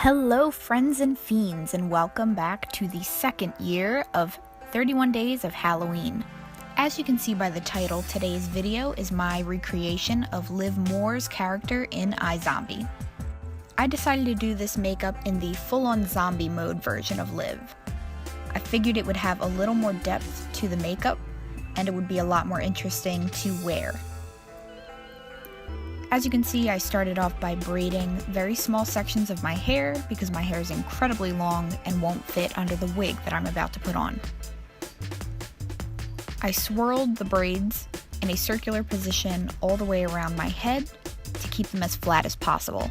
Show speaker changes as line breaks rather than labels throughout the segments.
Hello friends and fiends, and welcome back to the second year of 31 Days of Halloween. As you can see by the title, today's video is my recreation of Liv Moore's character in iZombie. I decided to do this makeup in the full-on zombie mode version of Liv. I figured it would have a little more depth to the makeup, and it would be a lot more interesting to wear. As you can see, I started off by braiding very small sections of my hair because my hair is incredibly long and won't fit under the wig that I'm about to put on. I swirled the braids in a circular position all the way around my head to keep them as flat as possible.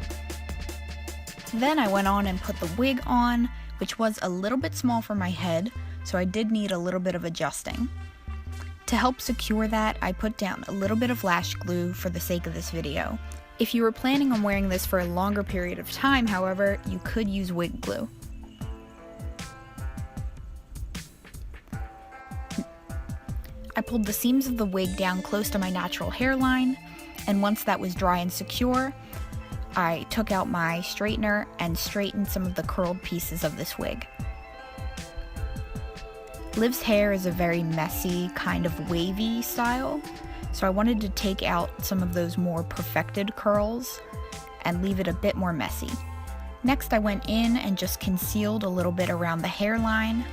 Then I went on and put the wig on, which was a little bit small for my head, so I did need a little bit of adjusting. To help secure that, I put down a little bit of lash glue for the sake of this video. If you were planning on wearing this for a longer period of time, however, you could use wig glue. I pulled the seams of the wig down close to my natural hairline, and once that was dry and secure, I took out my straightener and straightened some of the curled pieces of this wig. Liv's hair is a very messy, kind of wavy style, so I wanted to take out some of those more perfected curls and leave it a bit more messy. Next, I went in and just concealed a little bit around the hairline,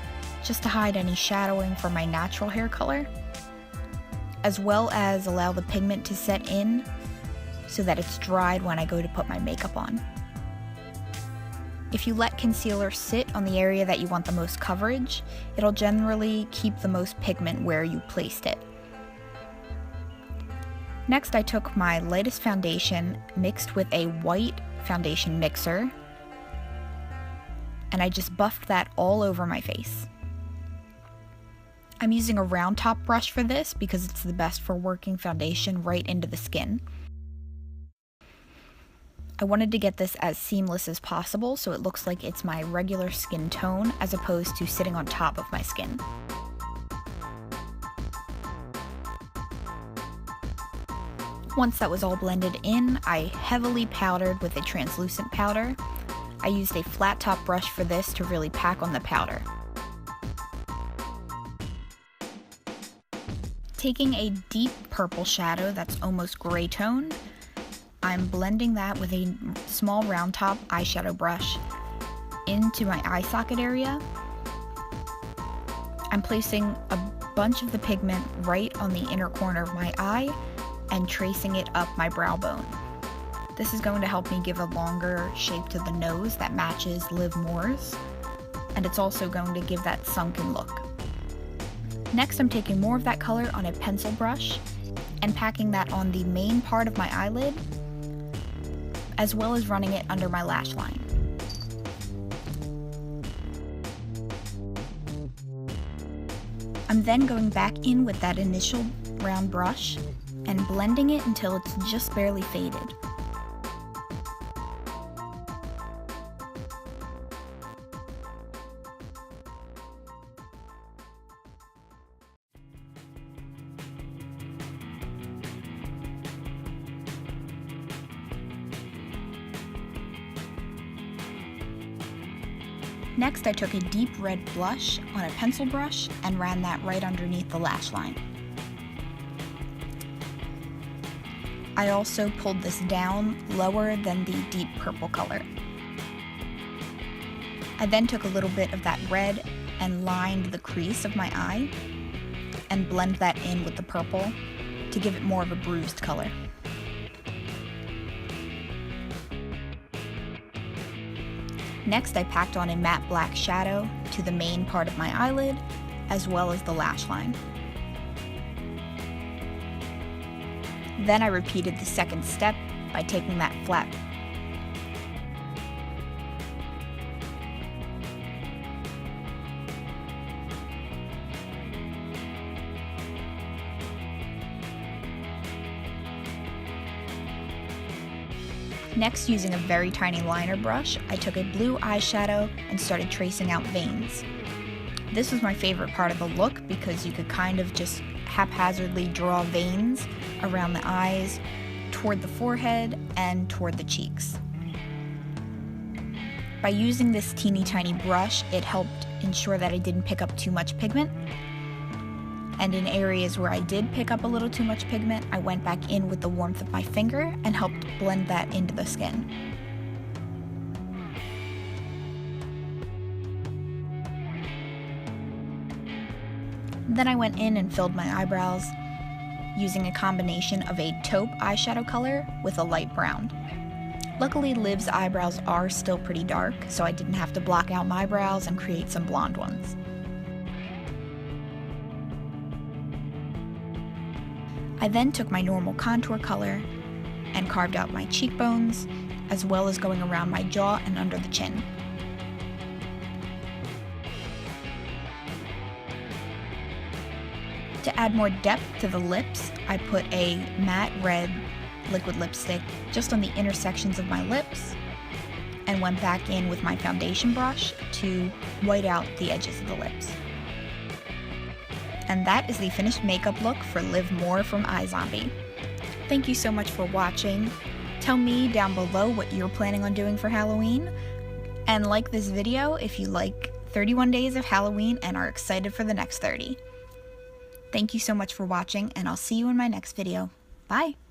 just to hide any shadowing from my natural hair color, as well as allow the pigment to set in so that it's dried when I go to put my makeup on. If you let concealer sit on the area that you want the most coverage, it'll generally keep the most pigment where you placed it. Next, I took my lightest foundation mixed with a white foundation mixer, and I just buffed that all over my face. I'm using a round top brush for this because it's the best for working foundation right into the skin. I wanted to get this as seamless as possible so it looks like it's my regular skin tone as opposed to sitting on top of my skin. Once that was all blended in, I heavily powdered with a translucent powder. I used a flat top brush for this to really pack on the powder. Taking a deep purple shadow that's almost gray toned, I'm blending that with a small round top eyeshadow brush into my eye socket area. I'm placing a bunch of the pigment right on the inner corner of my eye and tracing it up my brow bone. This is going to help me give a longer shape to the nose that matches Liv Moore's, and it's also going to give that sunken look. Next, I'm taking more of that color on a pencil brush and packing that on the main part of my eyelid, as well as running it under my lash line. I'm then going back in with that initial round brush and blending it until it's just barely faded. Next, I took a deep red blush on a pencil brush and ran that right underneath the lash line. I also pulled this down lower than the deep purple color. I then took a little bit of that red and lined the crease of my eye and blend that in with the purple to give it more of a bruised color. Next, I packed on a matte black shadow to the main part of my eyelid, as well as the lash line. Then I repeated the second step by taking that flat. Next, using a very tiny liner brush, I took a blue eyeshadow and started tracing out veins. This was my favorite part of the look because you could kind of just haphazardly draw veins around the eyes, toward the forehead, and toward the cheeks. By using this teeny tiny brush, it helped ensure that I didn't pick up too much pigment. And in areas where I did pick up a little too much pigment, I went back in with the warmth of my finger and helped blend that into the skin. Then I went in and filled my eyebrows using a combination of a taupe eyeshadow color with a light brown. Luckily, Liv's eyebrows are still pretty dark, so I didn't have to block out my brows and create some blonde ones. I then took my normal contour color and carved out my cheekbones, as well as going around my jaw and under the chin. To add more depth to the lips, I put a matte red liquid lipstick just on the intersections of my lips and went back in with my foundation brush to white out the edges of the lips. And that is the finished makeup look for Liv Moore from iZombie. Thank you so much for watching. Tell me down below what you're planning on doing for Halloween, and like this video if you like 31 days of Halloween and are excited for the next 30. Thank you so much for watching, and I'll see you in my next video. Bye!